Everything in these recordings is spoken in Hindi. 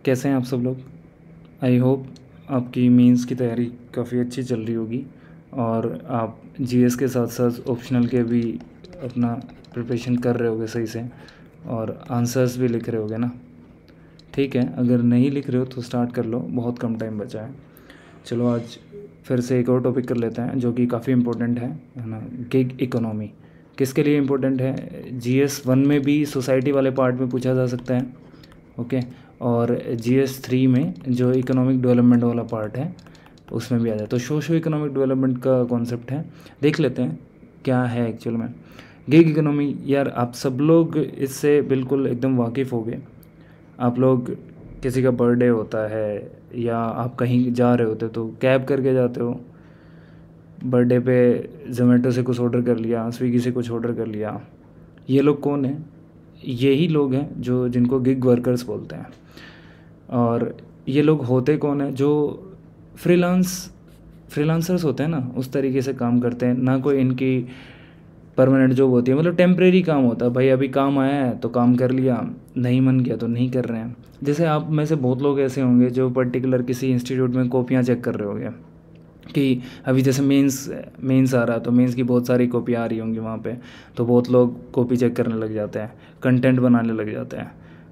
कैसे हैं आप सब लोग। आई होप आपकी मेंस की तैयारी काफ़ी अच्छी चल रही होगी और आप जीएस के साथ साथ ऑप्शनल के भी अपना प्रिपरेशन कर रहे होगे सही से और आंसर्स भी लिख रहे होगे ना। ठीक है, अगर नहीं लिख रहे हो तो स्टार्ट कर लो, बहुत कम टाइम बचा है। चलो आज फिर से एक और टॉपिक कर लेते हैं जो कि काफ़ी इम्पोर्टेंट है ना। गिग इकोनॉमी किसके लिए इम्पोर्टेंट है? जीएस 1 में भी सोसाइटी वाले पार्ट में पूछा जा सकता है, ओके। और जीएस 3 में जो इकोनॉमिक डेवलपमेंट वाला पार्ट है उसमें भी आ जाए। तो सोशो इकोनॉमिक डेवलपमेंट का कॉन्सेप्ट है, देख लेते हैं क्या है एक्चुअल में। गिग इकोनॉमी यार आप सब लोग इससे बिल्कुल एकदम वाकिफ़ हो गए। आप लोग किसी का बर्थडे होता है या आप कहीं जा रहे होते तो कैब करके जाते हो, बर्थडे पे जोमेटो से कुछ ऑर्डर कर लिया, स्विगी से कुछ ऑर्डर कर लिया। ये लोग कौन हैं? यही लोग हैं जो जिनको गिग वर्कर्स बोलते हैं। और ये लोग होते कौन हैं? जो फ्रीलांसर्स होते हैं ना, उस तरीके से काम करते हैं। ना कोई इनकी परमानेंट जॉब होती है, मतलब टेम्परेरी काम होता है। भाई अभी काम आया है तो काम कर लिया, नहीं मन किया तो नहीं कर रहे हैं। जैसे आप में से बहुत लोग ऐसे होंगे जो पर्टिकुलर किसी इंस्टीट्यूट में कॉपियाँ चेक कर रहे होंगे कि अभी जैसे मेंस आ रहा है तो मेंस की बहुत सारी कॉपी आ रही होंगी वहाँ पे, तो बहुत लोग कॉपी चेक करने लग जाते हैं, कंटेंट बनाने लग जाते हैं।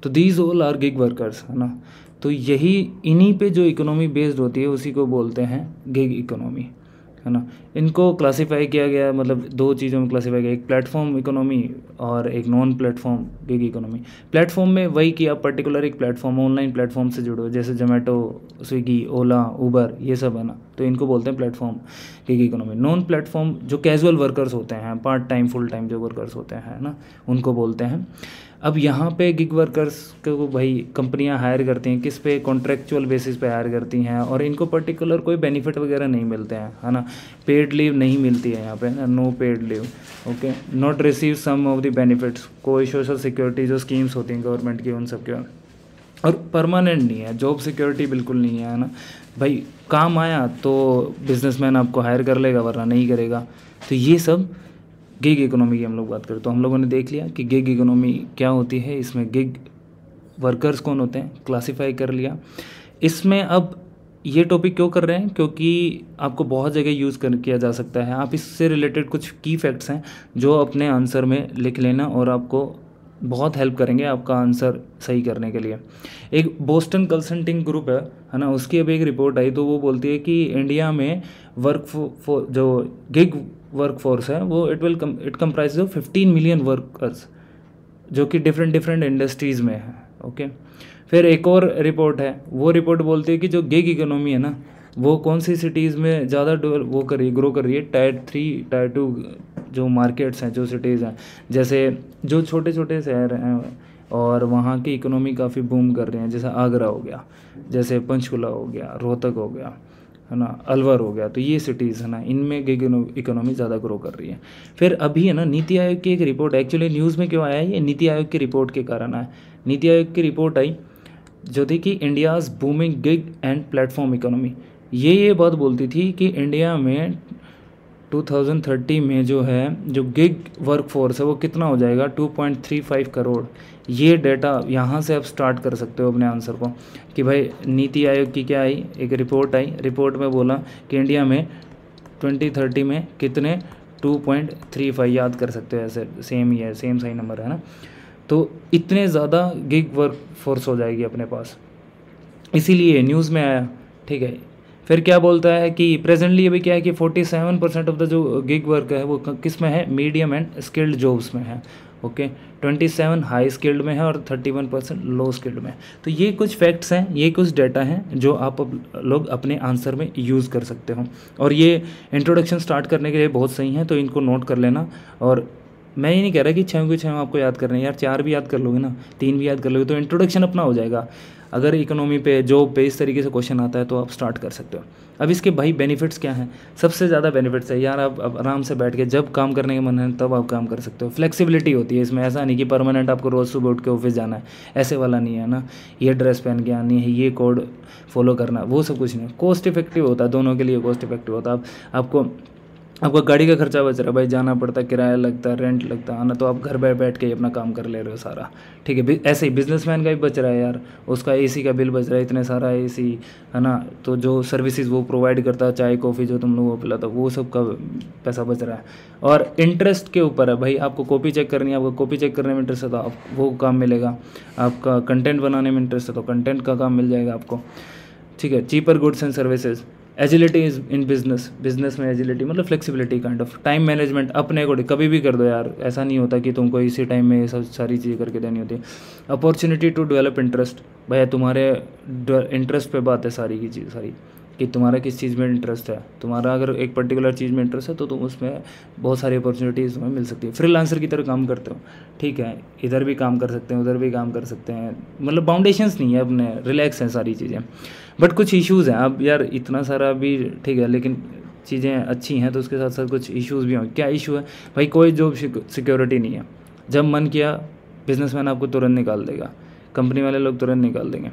तो these all are gig workers, है ना। तो यही इन्हीं पे जो इकोनॉमी बेस्ड होती है उसी को बोलते हैं गिग इकोनॉमी, है ना। इनको क्लासीफाई किया गया, मतलब दो चीज़ों में क्लासीफाई किया, एक प्लेटफॉर्म इकोनॉमी और एक non platform gig economy. Platform में वही कि आप पर्टिकुलर एक प्लेटफॉर्म, ऑनलाइन प्लेटफॉर्म से जुड़ो, जैसे जोमेटो, स्विगी, ओला, उबर, ये सब है ना, तो इनको बोलते हैं platform gig economy. Non platform जो कैजुअल वर्कर्स होते हैं, पार्ट टाइम फुल टाइम जो वर्कर्स होते हैं ना, उनको बोलते हैं। अब यहाँ पे गिग वर्कर्स को भाई कंपनियां हायर करती हैं, किस पे? कॉन्ट्रेक्चुअल बेसिस पे हायर करती हैं और इनको पर्टिकुलर कोई बेनिफिट वगैरह नहीं मिलते हैं, है ना। पेड लीव नहीं मिलती है यहाँ पे ना, no paid leave, okay. Not receive some of the benefits, कोई सोशल सिक्योरिटी जो स्कीम्स होती हैं गवर्नमेंट की उन सब के, और परमानेंट नहीं है, जॉब सिक्योरिटी बिल्कुल नहीं है ना। भाई काम आया तो बिजनेसमैन आपको हायर कर लेगा वरना नहीं करेगा। तो ये सब गिग इकोनॉमी की हम लोग बात करें तो हम लोगों ने देख लिया कि गिग इकोनॉमी क्या होती है, इसमें गिग वर्कर्स कौन होते हैं, क्लासीफाई कर लिया। इसमें अब ये टॉपिक क्यों कर रहे हैं? क्योंकि आपको बहुत जगह यूज़ किया जा सकता है। आप इससे रिलेटेड कुछ की फैक्ट्स हैं जो अपने आंसर में लिख लेना और आपको बहुत हेल्प करेंगे आपका आंसर सही करने के लिए। एक बोस्टन कंसल्टिंग ग्रुप है ना, उसकी अभी एक रिपोर्ट आई तो वो बोलती है कि इंडिया में जो गिग वर्कफोर्स है वो it comprise of 15 million workers जो कि डिफरेंट इंडस्ट्रीज़ में है, ओके। फिर एक और रिपोर्ट है, वो रिपोर्ट बोलती है कि जो गिग इकोनॉमी है ना, वो कौन सी सिटीज़ में ज़्यादा ग्रो कर रही है? टायर 3 टायर 2 जो मार्केट्स हैं, जो सिटीज़ हैं, जैसे जो छोटे छोटे शहर हैं और वहाँ की इकोनॉमी काफ़ी बूम कर रही हैं, जैसे आगरा हो गया, जैसे पंचकुला हो गया, रोहतक हो गया, है ना, अलवर हो गया। तो ये सिटीज़ है ना, इनमें गिग इकोनॉमी ज़्यादा ग्रो कर रही है। फिर अभी है ना नीति आयोग की एक रिपोर्ट, एक्चुअली न्यूज़ में क्यों आया है ये? नीति आयोग की रिपोर्ट के कारण आया। नीति आयोग की रिपोर्ट आई जो थी कि India's booming gig and platform economy. ये बात बोलती थी कि इंडिया में 2030 में जो है जो गिग वर्कफोर्स है वो कितना हो जाएगा? 2.35 करोड़। ये डेटा यहाँ से आप स्टार्ट कर सकते हो अपने आंसर को कि भाई नीति आयोग की क्या आई, एक रिपोर्ट आई, रिपोर्ट में बोला कि इंडिया में 2030 में कितने 2.35, याद कर सकते हो, ऐसे सेम ही है, सेम सही नंबर है ना। तो इतने ज़्यादा गिग वर्कफोर्स हो जाएगी अपने पास, इसीलिए न्यूज़ में आया, ठीक है। फिर क्या बोलता है कि प्रेजेंटली अभी क्या है कि 47% ऑफ द जो गिग वर्क है वो किस में है? मीडियम एंड स्किल्ड जॉब्स में है, ओके। 27 हाई स्किल्ड में है और 31% लो स्किल्ड में है। तो ये कुछ फैक्ट्स हैं, ये कुछ डेटा हैं जो आप लोग अपने आंसर में यूज़ कर सकते हो और ये इंट्रोडक्शन स्टार्ट करने के लिए बहुत सही है, तो इनको नोट कर लेना। और मैं ये नहीं कह रहा कि 6 के 6 आपको याद करने हैं यार, 4 भी याद कर लोगे ना, 3 भी याद कर लोगे तो इंट्रोडक्शन अपना हो जाएगा। अगर इकोनॉमी पे, जॉब पे इस तरीके से क्वेश्चन आता है तो आप स्टार्ट कर सकते हो। अब इसके भाई बेनिफिट्स क्या हैं? सबसे ज़्यादा बेनिफिट्स है यार, आप आराम से बैठ के जब काम करने का मन है तब आप काम कर सकते हो। फ्लेक्सिबिलिटी होती है इसमें, ऐसा नहीं कि परमानेंट आपको रोज़ सुबह उठ के ऑफिस जाना है, ऐसे वाला नहीं है ना। ये ड्रेस पहन के आनी है, ये कोड फॉलो करना, वो सब कुछ नहीं। कॉस्ट इफेक्टिव होता है, दोनों के लिए कॉस्ट इफेक्टिव होता है। आपको आपका गाड़ी का खर्चा बच रहा है भाई, जाना पड़ता है, किराया लगता है, रेंट लगता है, आना, तो आप घर बैठ के ही अपना काम कर ले रहे हो सारा, ठीक है। ऐसे ही बिजनेसमैन का भी बच रहा है यार, उसका एसी का बिल बच रहा है, इतने सारा एसी, है ना। तो जो सर्विसेज वो प्रोवाइड करता है, चाय कॉफ़ी जो तुम लोगों को पिलाता, वो सब का पैसा बच रहा है। और इंटरेस्ट के ऊपर है भाई, आपको कॉपी चेक करनी है, आपको कॉपी चेक करने में इंटरेस्ट है तो आप वो काम मिलेगा, आपका कंटेंट बनाने में इंटरेस्ट है तो कंटेंट का काम मिल जाएगा आपको, ठीक है। Cheaper goods and services, agility is in business, business में एजिलिटी मतलब flexibility kind of, time management अपने अकॉर्डिंग कभी भी कर दो यार, ऐसा नहीं होता कि तुमको इसी टाइम में ये सब सारी चीज़ें करके देनी होती है। अपॉर्चुनिटी टू डेवलप इंटरेस्ट, भैया तुम्हारे इंटरेस्ट पे बात है सारी की चीज़ सारी, कि तुम्हारा किस चीज़ में इंटरेस्ट है, तुम्हारा अगर एक पर्टिकुलर चीज़ में इंटरेस्ट है तो तुम उसमें बहुत सारी अपॉर्चुनिटीज़ तुम्हें मिल सकती है। फ्रीलांसर की तरह काम करते हो, ठीक है, इधर भी काम कर सकते हैं, उधर भी काम कर सकते हैं, मतलब बाउंडेशंस नहीं है, अपने रिलैक्स हैं सारी चीज़ें। बट कुछ इश्यूज़ हैं, अब यार इतना सारा भी ठीक है, लेकिन चीज़ें अच्छी हैं तो उसके साथ साथ कुछ इश्यूज़ भी होंगे। क्या इशू है भाई? कोई जॉब सिक्योरिटी नहीं है, जब मन किया बिजनेसमैन आपको तुरंत निकाल देगा, कंपनी वाले लोग तुरंत निकाल देंगे।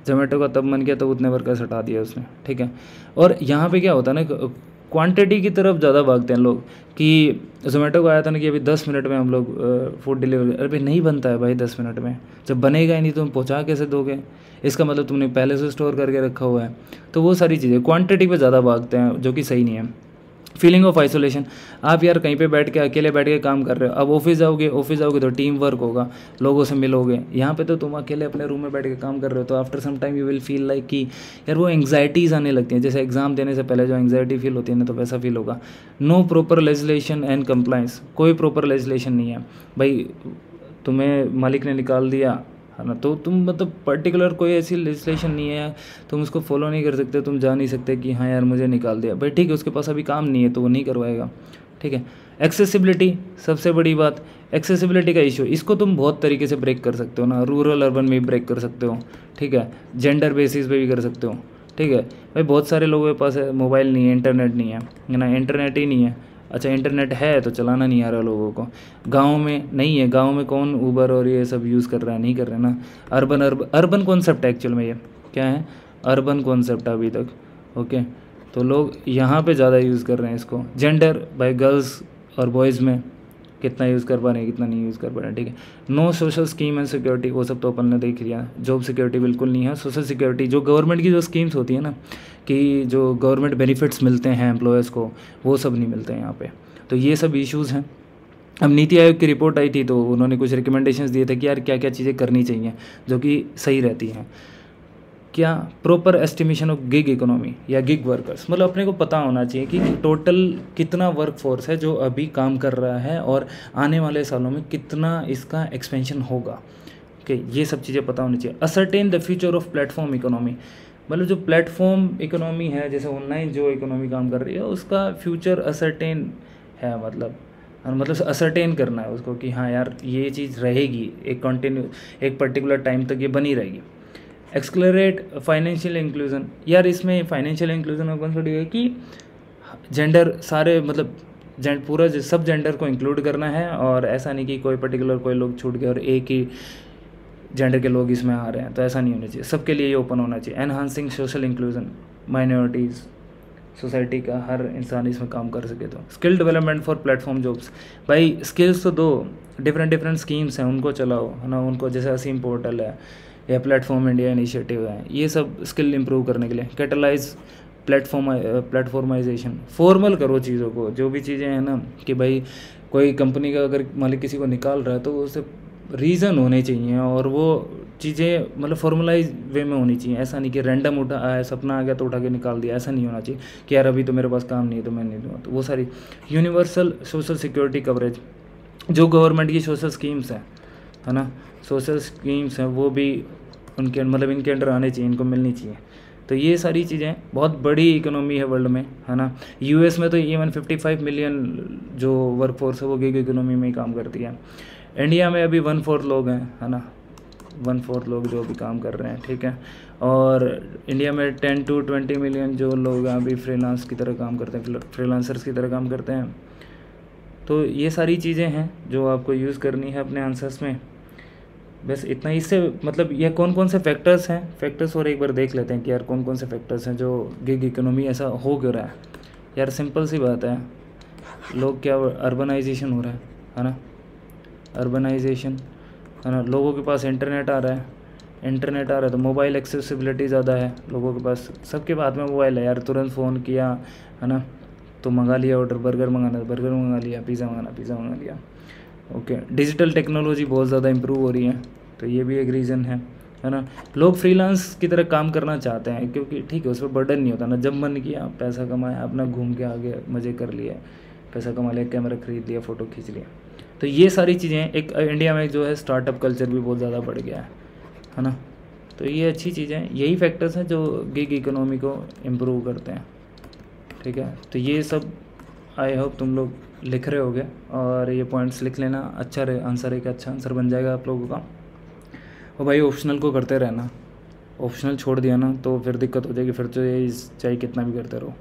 जोमेटो का तब मन किया तो उतने वर्कर्स हटा दिया उसने, ठीक है। और यहाँ पे क्या होता है ना, क्वांटिटी की तरफ ज़्यादा भागते हैं लोग, कि जोमेटो को आया था ना कि अभी 10 मिनट में हम लोग फूड डिलीवरी, अरे नहीं बनता है भाई 10 मिनट में, जब बनेगा ही नहीं तो तुम पहुँचा कैसे दोगे, इसका मतलब तुमने पहले से स्टोर करके रखा हुआ है। तो वो सारी चीज़ें क्वांटिटी पे ज़्यादा भागते हैं, जो कि सही नहीं है। फीलिंग ऑफ आइसोलेशन, आप यार कहीं पे बैठ के अकेले बैठ के काम कर रहे हो, अब ऑफिस जाओगे तो टीम वर्क होगा, लोगों से मिलोगे, यहाँ पे तो तुम अकेले अपने रूम में बैठ के काम कर रहे हो, तो after some time you will feel like कि यार वो एंग्जाइटीज़ आने लगती हैं, जैसे एग्जाम देने से पहले जो एंग्जाइटी फील होती है ना, तो वैसा फील होगा। No proper legislation and compliance, कोई प्रॉपर लेजिस्लेशन नहीं है भाई, तुम्हें मालिक ने निकाल दिया है ना, तो तुम मतलब पर्टिकुलर कोई ऐसी लेजिस्लेशन नहीं है, तुम उसको फॉलो नहीं कर सकते, तुम जा नहीं सकते कि हाँ यार मुझे निकाल दिया भाई, ठीक है, उसके पास अभी काम नहीं है तो वो नहीं करवाएगा, ठीक है। एक्सेसिबिलिटी, सबसे बड़ी बात एक्सेसिबिलिटी का इशू, इसको तुम बहुत तरीके से ब्रेक कर सकते हो ना, रूरल अर्बन में भी ब्रेक कर सकते हो, ठीक है, जेंडर बेसिस पे भी कर सकते हो, ठीक है भाई। बहुत सारे लोगों के पास मोबाइल नहीं है, इंटरनेट नहीं है ना, इंटरनेट ही नहीं है, अच्छा इंटरनेट है तो चलाना नहीं आ रहा लोगों को, गांव में नहीं है, गांव में कौन ऊबर और ये सब यूज़ कर रहा है, नहीं कर रहे ना। अर्बन कॉन्सेप्ट है एक्चुअल में, ये क्या है, अर्बन कॉन्सेप्ट है अभी तक, ओके। तो लोग यहाँ पे ज़्यादा यूज़ कर रहे हैं इसको। जेंडर भाई, गर्ल्स और बॉयज़ में कितना यूज़ कर पा रहे हैं, कितना नहीं यूज़ कर पा रहे हैं, ठीक है। No social scheme and security, वो सब तो अपन ने देख लिया, जॉब सिक्योरिटी बिल्कुल नहीं है। सोशल सिक्योरिटी, जो गवर्नमेंट की जो स्कीम्स होती है ना, कि जो गवर्नमेंट बेनिफिट्स मिलते हैं एम्प्लॉयज़ को, वो सब नहीं मिलते हैं यहाँ पे, तो ये सब इश्यूज़ हैं। अब नीति आयोग की रिपोर्ट आई थी तो उन्होंने कुछ रिकमेंडेशंस दिए थे कि यार क्या क्या चीज़ें करनी चाहिए जो कि सही रहती हैं। क्या, proper estimation of gig economy या गिग वर्कर्स, मतलब अपने को पता होना चाहिए कि टोटल कितना वर्क फोर्स है जो अभी काम कर रहा है और आने वाले सालों में कितना इसका एक्सपेंशन होगा, ओके, ये सब चीज़ें पता होनी चाहिए। Ascertain the future of platform economy, मतलब जो प्लेटफॉर्म इकोनॉमी है, जैसे ऑनलाइन जो इकोनॉमी काम कर रही है, उसका फ्यूचर असर्टेन है, मतलब असर्टेन करना है उसको कि हाँ यार ये चीज़ रहेगी, एक पर्टिकुलर टाइम तक ये बनी रहेगी। एक्सक्लरेट फाइनेंशियल इंक्लूजन, यार इसमें फाइनेंशियल इंक्लूजन का कॉन्सेप्ट ये है कि जेंडर सारे, मतलब पूरा सब जेंडर को इंक्लूड करना है, और ऐसा नहीं कि कोई पर्टिकुलर कोई लोग छूट गए और एक ही जेंडर के लोग इसमें आ रहे हैं, तो ऐसा नहीं होना चाहिए, सबके लिए ये ओपन होना चाहिए। Enhancing social inclusion, minorities, society का हर इंसान इसमें काम कर सके। तो skill development for platform jobs, भाई स्किल्स तो दो, डिफरेंट स्कीम्स हैं, उनको चलाओ, है ना, उनको, जैसे असीम पोर्टल है या प्लेटफॉर्म इंडिया इनिशिएटिव है, ये सब स्किल इंप्रूव करने के लिए। कैटलाइज प्लेटफॉर्माइजेशन, फॉर्मल करो चीज़ों को, जो भी चीज़ें हैं ना, कि भाई कोई कंपनी का अगर मालिक किसी को निकाल रहा है तो उसे रीज़न होने चाहिए, और वो चीज़ें मतलब फॉर्मलाइज वे में होनी चाहिए। ऐसा नहीं कि रैंडम उठा आया, सपना आ गया तो उठा के निकाल दिया, ऐसा नहीं होना चाहिए कि यार अभी तो मेरे पास काम नहीं है तो मैं नहीं दूँगा। तो वो सारी यूनिवर्सल सोशल सिक्योरिटी कवरेज, जो गवर्नमेंट की सोशल स्कीम्स हैं, है ना, सोशल स्कीम्स हैं, वो भी उनके मतलब इनके अंडर आने चाहिए, इनको मिलनी चाहिए। तो ये सारी चीज़ें, बहुत बड़ी इकोनॉमी है वर्ल्ड में, है ना। यूएस में तो इवन 55 मिलियन जो वर्कफोर्स है वो गिग इकोनॉमी में ही काम करती है। इंडिया में अभी 1/4 लोग हैं, है ना, 1/4 लोग जो अभी काम कर रहे हैं, ठीक है। और इंडिया में 10 to 20 मिलियन जो लोग अभी फ्रीलांस की तरह काम करते हैं, फ्रीलांसर्स की तरह काम करते हैं। तो ये सारी चीज़ें हैं जो आपको यूज़ करनी है अपने आंसर्स में, बस इतना। इससे मतलब ये कौन कौन से फैक्टर्स हैं, फैक्टर्स और एक बार देख लेते हैं कि यार कौन कौन से फैक्टर्स हैं जो गिग इकोनॉमी ऐसा हो क्यों रहा है। यार सिंपल सी बात है, लोग क्या, अर्बनाइजेशन हो रहा है ना, अर्बनाइजेशन है ना, लोगों के पास इंटरनेट आ रहा है, इंटरनेट आ रहा है तो मोबाइल एक्सेसिबिलिटी ज़्यादा है लोगों के पास, सबके हाथ में मोबाइल है यार, तुरंत फ़ोन किया है ना तो मंगा लिया ऑर्डर, बर्गर मंगाना बर्गर मंगा लिया, पिज़्ज़ा मंगाना पिज़्ज़ा मंगा लिया। ओके, डिजिटल टेक्नोलॉजी बहुत ज़्यादा इम्प्रूव हो रही है, तो ये भी एक रीज़न है ना। लोग फ्रीलांस की तरह काम करना चाहते हैं क्योंकि ठीक है, उस पर बर्डन नहीं होता ना, जब मन किया पैसा कमाया, अपना घूम के आगे मज़े कर लिए, पैसा कमा लिया, कैमरा खरीद लिया, फ़ोटो खींच लिया। तो ये सारी चीज़ें, एक इंडिया में जो है स्टार्टअप कल्चर भी बहुत ज़्यादा बढ़ गया है ना। तो ये अच्छी चीज़ें, यही फैक्टर्स हैं जो गिग इकोनॉमी को इम्प्रूव करते हैं। ठीक है, तो ये सब आई होप तुम लोग लिख रहे होगे और ये पॉइंट्स लिख लेना, अच्छा रहे आंसर, एक अच्छा आंसर बन जाएगा आप लोगों का। और भाई ऑप्शनल को करते रहना, ऑप्शनल छोड़ दिया ना तो फिर दिक्कत हो जाएगी, फिर तो ये चाहे कितना भी करते रहो।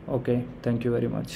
Okay, thank you very much.